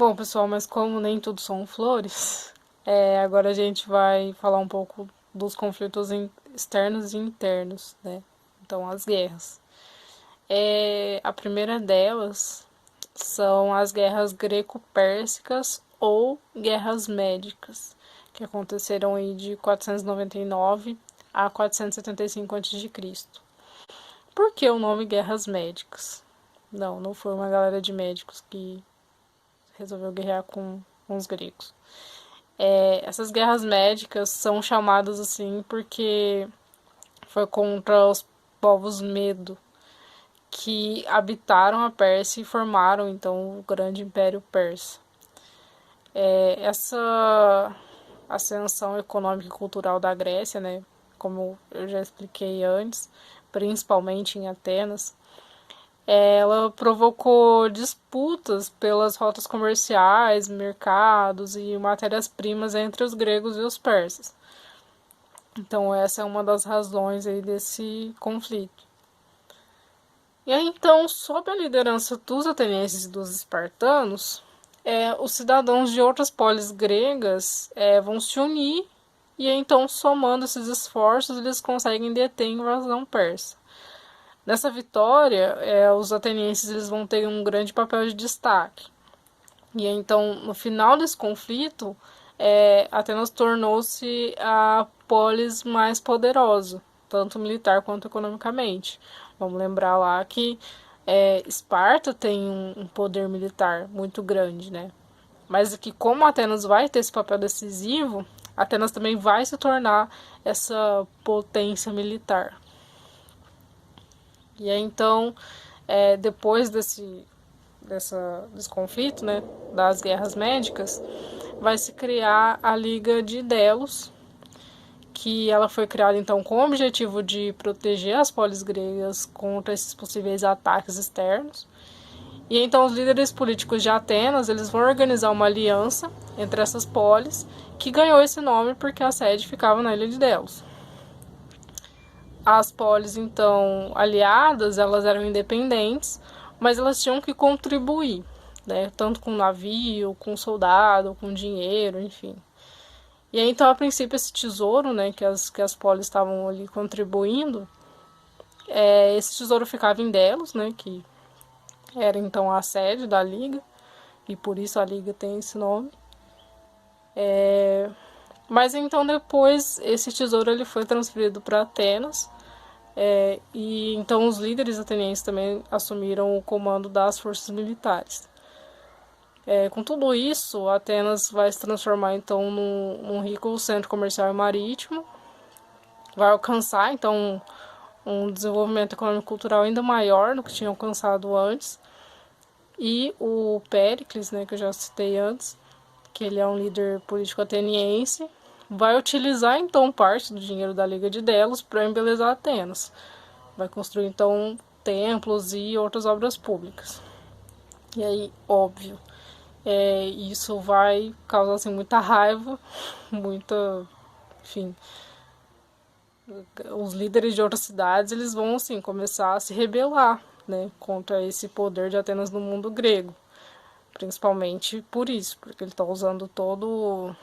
Bom, pessoal, mas como nem tudo são flores, agora a gente vai falar um pouco dos conflitos externos e internos, né? Então, as guerras. A primeira delas são as guerras greco-pérsicas ou guerras médicas, que aconteceram aí de 499 a 475 a.C. Por que o nome Guerras Médicas? Não foi uma galera de médicos que resolveu guerrear com os gregos. Essas guerras médicas são chamadas assim porque foi contra os povos Medo, que habitaram a Pérsia e formaram então o grande Império Persa. Essa ascensão econômica e cultural da Grécia, né, como eu já expliquei antes, principalmente em Atenas, ela provocou disputas pelas rotas comerciais, mercados e matérias-primas entre os gregos e os persas. Então essa é uma das razões aí desse conflito. E aí então, sob a liderança dos atenienses e dos espartanos, os cidadãos de outras polis gregas vão se unir e aí, então, somando esses esforços, eles conseguem deter a invasão persa. Nessa vitória, os atenienses eles vão ter um grande papel de destaque. E então, no final desse conflito, Atenas tornou-se a polis mais poderosa, tanto militar quanto economicamente. Vamos lembrar lá que Esparta tem um poder militar muito grande, né? Mas que como Atenas vai ter esse papel decisivo, Atenas também vai se tornar essa potência militar. E aí, então, depois desse conflito, né, das guerras médicas, vai se criar a Liga de Delos, que ela foi criada então com o objetivo de proteger as polis gregas contra esses possíveis ataques externos. E então os líderes políticos de Atenas eles vão organizar uma aliança entre essas polis, que ganhou esse nome porque a sede ficava na Ilha de Delos. As polis, então, aliadas, elas eram independentes, mas elas tinham que contribuir, né? Tanto com navio, com soldado, com dinheiro, enfim. E aí, então, a princípio, esse tesouro, né, que as polis estavam ali contribuindo, esse tesouro ficava em Delos, né, que era, então, a sede da Liga, e por isso a Liga tem esse nome. Mas, então, depois, esse tesouro ele foi transferido para Atenas, e então os líderes atenienses também assumiram o comando das forças militares. Com tudo isso, Atenas vai se transformar então num rico centro comercial e marítimo, vai alcançar então um desenvolvimento econômico e cultural ainda maior do que tinha alcançado antes. E o Péricles, né, que eu já citei antes, que ele é um líder político ateniense, vai utilizar então parte do dinheiro da Liga de Delos para embelezar Atenas. Vai construir então templos e outras obras públicas. E aí, óbvio, isso vai causar assim, muita raiva, muita, enfim, os líderes de outras cidades eles vão assim começar a se rebelar, né, contra esse poder de Atenas no mundo grego, principalmente por isso, porque ele está usando todo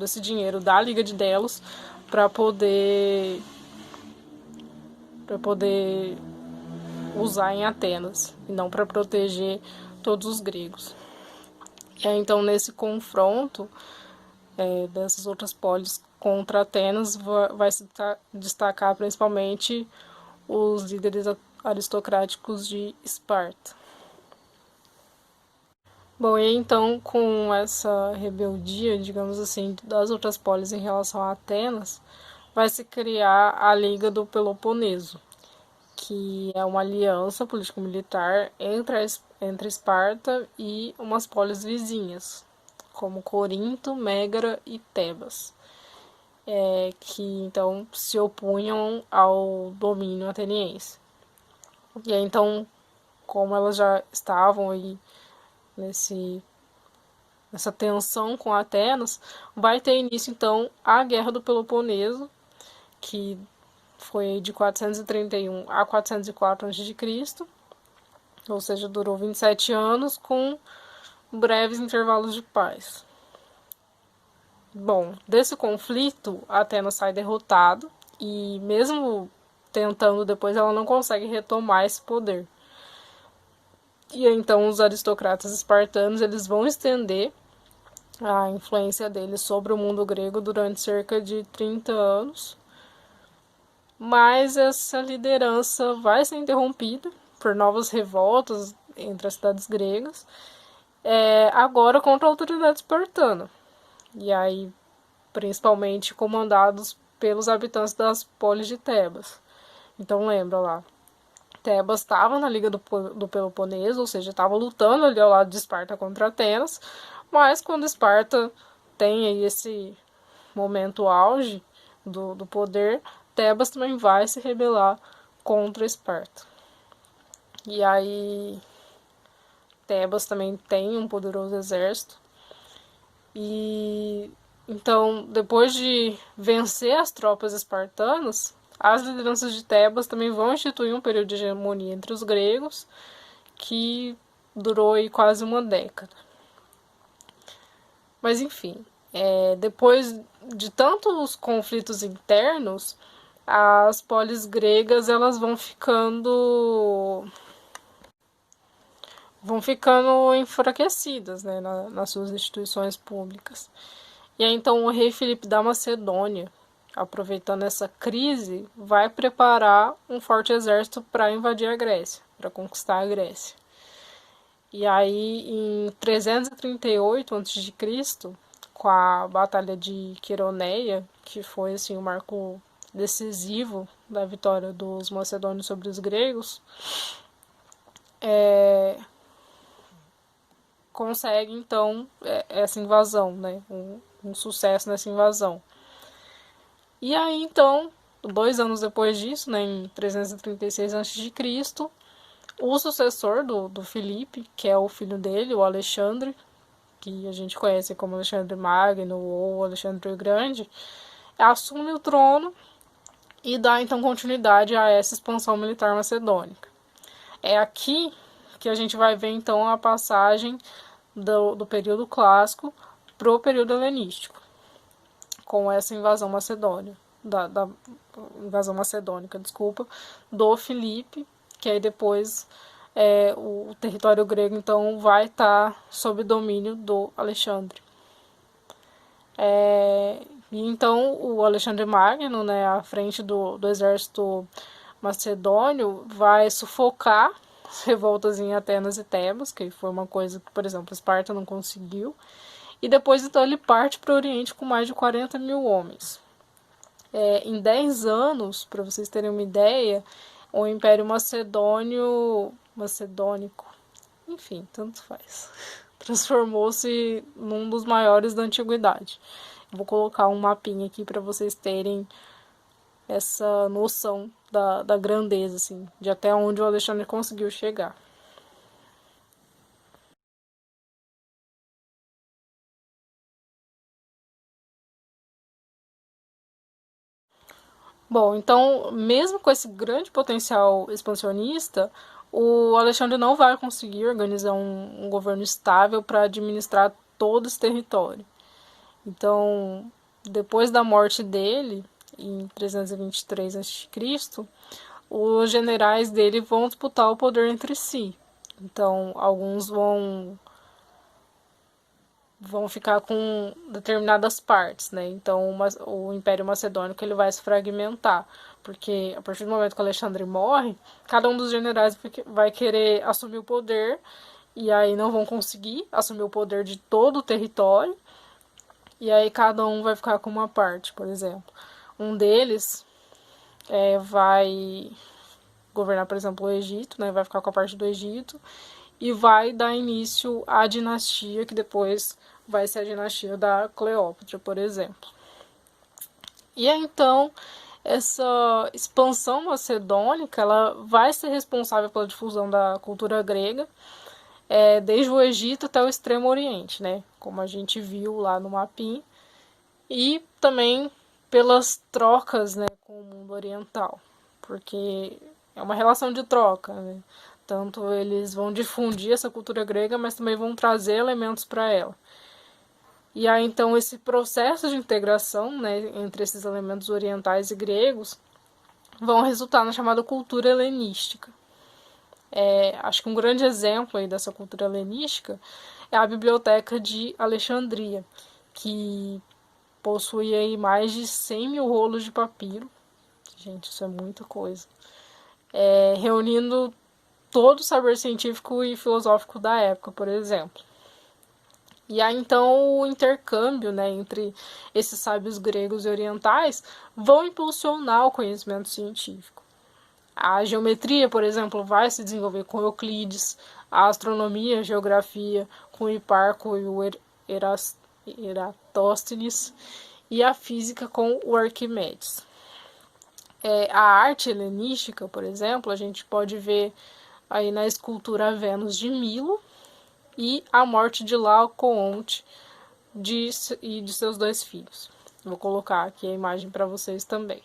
esse dinheiro da Liga de Delos para poder usar em Atenas e não para proteger todos os gregos. E aí, então, nesse confronto dessas outras polis contra Atenas, vai se destacar principalmente os líderes aristocráticos de Esparta. Bom, e então, com essa rebeldia, digamos assim, das outras polis em relação a Atenas, vai se criar a Liga do Peloponeso, que é uma aliança político-militar entre Esparta e umas polis vizinhas, como Corinto, Mégara e Tebas, que então se opunham ao domínio ateniense. E aí, então, como elas já estavam aí nessa tensão com Atenas, vai ter início então a Guerra do Peloponeso, que foi de 431 a 404 a.C., ou seja, durou 27 anos com breves intervalos de paz. Bom, desse conflito, Atenas sai derrotado e mesmo tentando depois, ela não consegue retomar esse poder. E então os aristocratas espartanos eles vão estender a influência deles sobre o mundo grego durante cerca de 30 anos. Mas essa liderança vai ser interrompida por novas revoltas entre as cidades gregas, agora contra a autoridade espartana. E aí, principalmente comandados pelos habitantes das polis de Tebas. Então lembra lá, Tebas estava na Liga do Peloponeso, ou seja, estava lutando ali ao lado de Esparta contra Atenas, mas quando Esparta tem aí esse momento auge do poder, Tebas também vai se rebelar contra Esparta. E aí Tebas também tem um poderoso exército. E então, depois de vencer as tropas espartanas, as lideranças de Tebas também vão instituir um período de hegemonia entre os gregos que durou aí quase uma década. Mas enfim, depois de tantos conflitos internos, as polis gregas elas vão ficando enfraquecidas, né, nas suas instituições públicas. E aí então o rei Filipe da Macedônia, aproveitando essa crise, vai preparar um forte exército para invadir a Grécia, para conquistar a Grécia. E aí em 338 a.C., com a Batalha de Queroneia, que foi assim um marco decisivo da vitória dos macedônios sobre os gregos, consegue então essa invasão, né? Um sucesso nessa invasão. E aí então, 2 anos depois disso, né, em 336 a.C., o sucessor do Filipe, que é o filho dele, o Alexandre, que a gente conhece como Alexandre Magno ou Alexandre o Grande, assume o trono e dá então continuidade a essa expansão militar macedônica. É aqui que a gente vai ver então a passagem do período clássico para o período helenístico, com essa invasão macedônia, da invasão macedônica, desculpa, do Filipe, que aí depois o território grego então vai estar sob domínio do Alexandre. E então o Alexandre Magno, né, à frente do exército macedônio, vai sufocar as revoltas em Atenas e Tebas, que foi uma coisa que, por exemplo, Esparta não conseguiu. E depois então ele parte para o Oriente com mais de 40 mil homens. Em 10 anos, para vocês terem uma ideia, o Império Macedônico, enfim, tanto faz, transformou-se num dos maiores da antiguidade. Vou colocar um mapinha aqui para vocês terem essa noção da grandeza, assim, de até onde o Alexandre conseguiu chegar. Bom, então, mesmo com esse grande potencial expansionista, o Alexandre não vai conseguir organizar um governo estável para administrar todo esse território. Então, depois da morte dele, em 323 a.C., os generais dele vão disputar o poder entre si. Então, alguns vão ficar com determinadas partes, né? Então o Império Macedônico ele vai se fragmentar, porque a partir do momento que Alexandre morre, cada um dos generais vai querer assumir o poder e aí não vão conseguir assumir o poder de todo o território e aí cada um vai ficar com uma parte, por exemplo. Um deles vai governar, por exemplo, o Egito, né? Vai ficar com a parte do Egito e vai dar início à dinastia que depois vai ser a dinastia da Cleópatra, por exemplo. E aí, então, essa expansão macedônica ela vai ser responsável pela difusão da cultura grega, desde o Egito até o Extremo Oriente, né? Como a gente viu lá no mapinha, e também pelas trocas, né, com o mundo oriental, porque é uma relação de troca, né? Portanto, eles vão difundir essa cultura grega, mas também vão trazer elementos para ela. E aí, então, esse processo de integração, né, entre esses elementos orientais e gregos vão resultar na chamada cultura helenística. Acho que um grande exemplo aí dessa cultura helenística é a Biblioteca de Alexandria, que possui aí mais de 100 mil rolos de papiro. Gente, isso é muita coisa. Reunindo todo o saber científico e filosófico da época, por exemplo. E aí, então, o intercâmbio, né, entre esses sábios gregos e orientais vão impulsionar o conhecimento científico. A geometria, por exemplo, vai se desenvolver com Euclides, a astronomia, a geografia com Hiparco e o Eratóstenes, e a física com o Arquimedes. A arte helenística, por exemplo, a gente pode ver aí na escultura Vênus de Milo e a morte de Laocoonte e de seus 2 filhos. Vou colocar aqui a imagem para vocês também.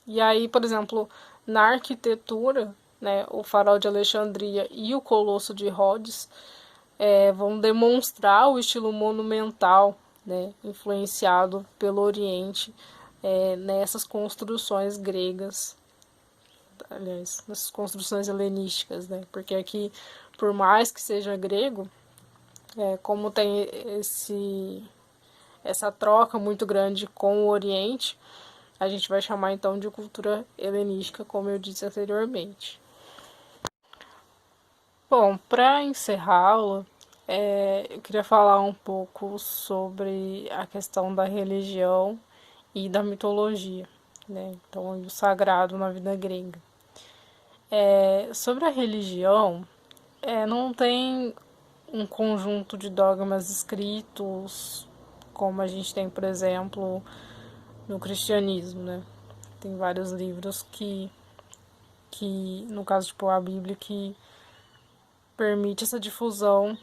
E aí, por exemplo, na arquitetura, né, o farol de Alexandria e o Colosso de Rhodes vão demonstrar o estilo monumental, né, influenciado pelo Oriente nessas construções gregas, aliás, nessas construções helenísticas, né, porque aqui, por mais que seja grego, como tem essa troca muito grande com o Oriente, a gente vai chamar então de cultura helenística, como eu disse anteriormente. Bom, para encerrar a aula, eu queria falar um pouco sobre a questão da religião e da mitologia, né? Então, o sagrado na vida grega. Sobre a religião, não tem um conjunto de dogmas escritos, como a gente tem, por exemplo, no cristianismo, né? Tem vários livros que no caso, tipo, a Bíblia, que permite essa difusão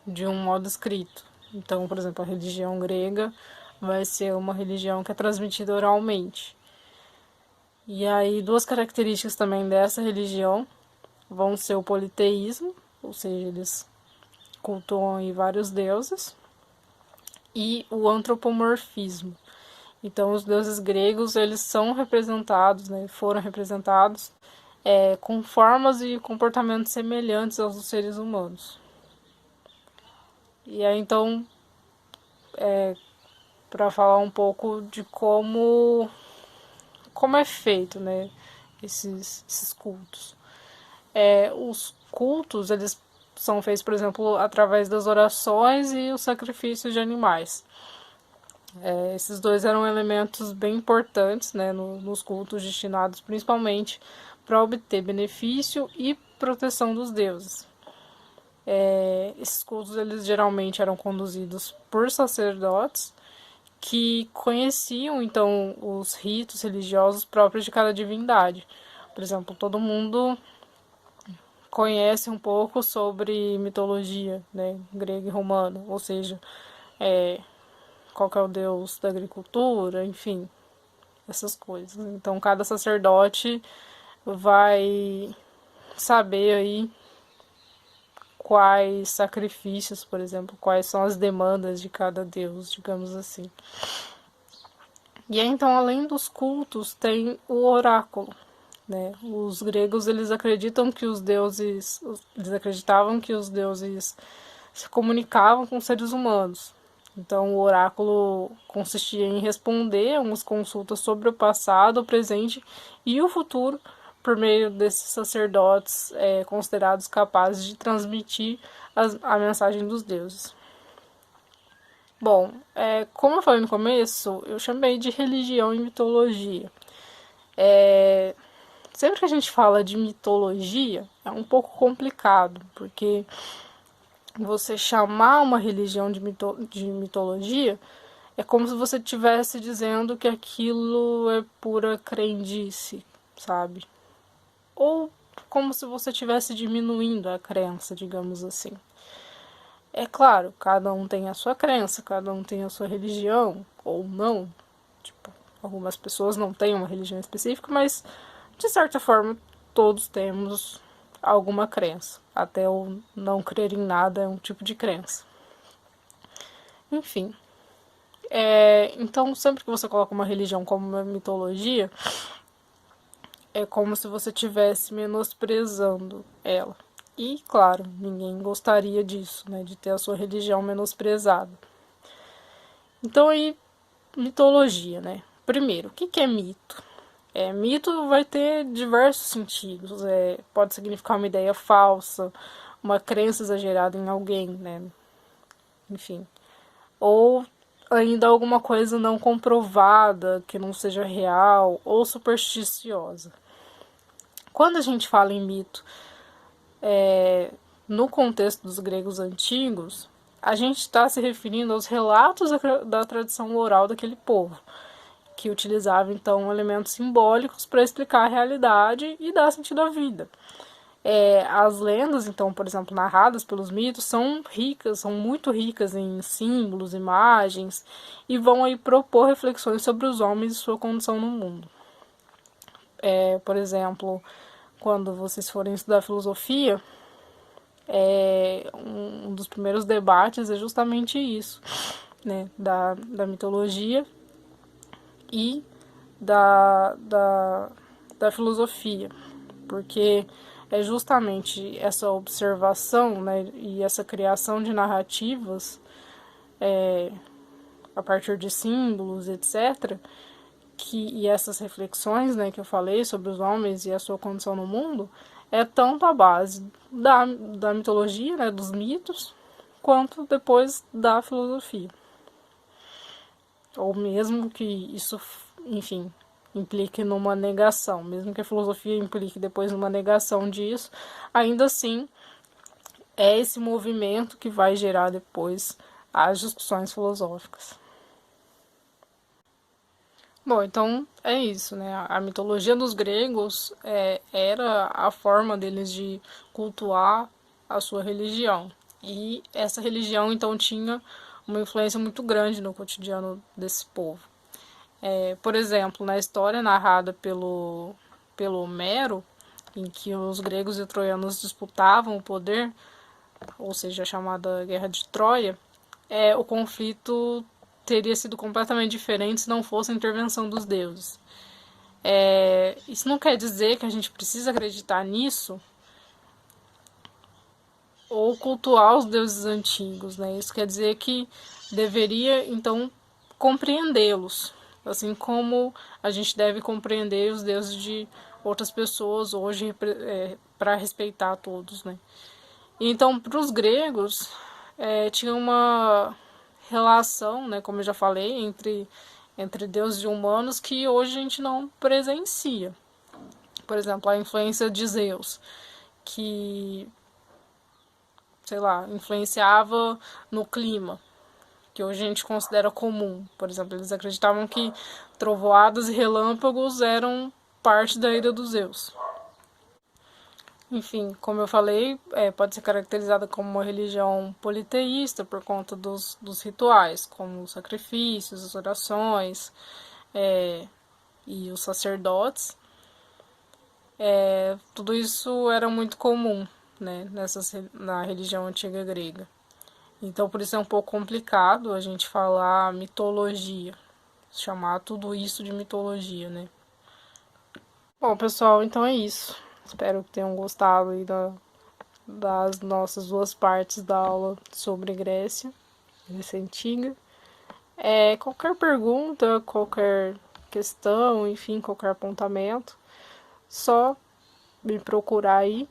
de um modo escrito. Então, por exemplo, a religião grega vai ser uma religião que é transmitida oralmente. E aí, 2 características também dessa religião vão ser o politeísmo, ou seja, eles cultuam aí vários deuses, e o antropomorfismo. Então, os deuses gregos, eles são representados, né, foram representados com formas e comportamentos semelhantes aos dos seres humanos. E aí, então, para falar um pouco de como é feito, né, esses cultos. Os cultos, eles são feitos, por exemplo, através das orações e os sacrifícios de animais. Esses 2 eram elementos bem importantes, né, nos cultos destinados principalmente para obter benefício e proteção dos deuses. Esses cultos, eles geralmente eram conduzidos por sacerdotes que conheciam então os ritos religiosos próprios de cada divindade. Por exemplo, todo mundo conhece um pouco sobre mitologia, né, grega e romana, ou seja, qual que é o deus da agricultura, enfim, essas coisas. Então, cada sacerdote vai saber aí quais sacrifícios, por exemplo, quais são as demandas de cada deus, digamos assim. E aí, então, além dos cultos, tem o oráculo, né? Os gregos, eles acreditavam que os deuses se comunicavam com seres humanos. Então, o oráculo consistia em responder a umas consultas sobre o passado, o presente e o futuro por meio desses sacerdotes considerados capazes de transmitir a mensagem dos deuses. Bom, como eu falei no começo, eu chamei de religião e mitologia. Sempre que a gente fala de mitologia, é um pouco complicado, porque você chamar uma religião de mitologia é como se você estivesse dizendo que aquilo é pura crendice, sabe? Ou como se você estivesse diminuindo a crença, digamos assim. É claro, cada um tem a sua crença, cada um tem a sua religião, ou não. Tipo, algumas pessoas não têm uma religião específica, mas de certa forma todos temos alguma crença. Até o não crer em nada é um tipo de crença. Enfim. Então, sempre que você coloca uma religião como uma mitologia, é como se você estivesse menosprezando ela. E, claro, ninguém gostaria disso, né? De ter a sua religião menosprezada. Então, aí, mitologia, né? Primeiro, o que é mito? Mito vai ter diversos sentidos. Pode significar uma ideia falsa, uma crença exagerada em alguém, né? Enfim. Ou ainda alguma coisa não comprovada, que não seja real, ou supersticiosa. Quando a gente fala em mito, no contexto dos gregos antigos, a gente está se referindo aos relatos da tradição oral daquele povo, que utilizava então elementos simbólicos para explicar a realidade e dar sentido à vida. As lendas, então, por exemplo, narradas pelos mitos, são ricas, são muito ricas em símbolos, imagens, e vão aí propor reflexões sobre os homens e sua condição no mundo. Por exemplo, quando vocês forem estudar filosofia, um dos primeiros debates é justamente isso, né, da mitologia e da filosofia, porque é justamente essa observação, né, e essa criação de narrativas a partir de símbolos, etc., e essas reflexões, né, que eu falei sobre os homens e a sua condição no mundo, é tanto a base da mitologia, né, dos mitos, quanto depois da filosofia. Ou mesmo que isso, enfim, implique numa negação, mesmo que a filosofia implique depois numa negação disso, ainda assim é esse movimento que vai gerar depois as discussões filosóficas. Bom, então é isso, né? A mitologia dos gregos era a forma deles de cultuar a sua religião. E essa religião, então, tinha uma influência muito grande no cotidiano desse povo. Por exemplo, na história narrada pelo Homero, em que os gregos e troianos disputavam o poder, ou seja, a chamada Guerra de Troia, o conflito teria sido completamente diferente se não fosse a intervenção dos deuses. Isso não quer dizer que a gente precisa acreditar nisso ou cultuar os deuses antigos, né? Isso quer dizer que deveria, então, compreendê-los, assim como a gente deve compreender os deuses de outras pessoas hoje para respeitar todos, né? Então, para os gregos, tinha uma relação, né, como eu já falei, entre deuses e humanos que hoje a gente não presencia. Por exemplo, a influência de Zeus, que, sei lá, influenciava no clima, que hoje a gente considera comum. Por exemplo, eles acreditavam que trovoadas e relâmpagos eram parte da ira dos Zeus. Enfim, como eu falei, pode ser caracterizada como uma religião politeísta por conta dos rituais, como os sacrifícios, as orações e os sacerdotes. Tudo isso era muito comum, né, na religião antiga grega. Então, por isso é um pouco complicado a gente falar mitologia, chamar tudo isso de mitologia, né? Bom, pessoal, então é isso. Espero que tenham gostado aí das nossas duas partes da aula sobre Grécia Antiga. Qualquer pergunta, qualquer questão, enfim, qualquer apontamento, só me procurar aí.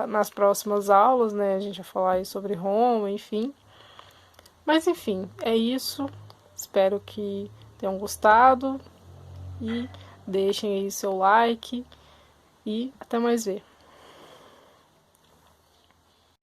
Nas próximas aulas, né, a gente vai falar aí sobre Roma, enfim. Mas enfim, é isso. Espero que tenham gostado e deixem aí seu like e até mais ver.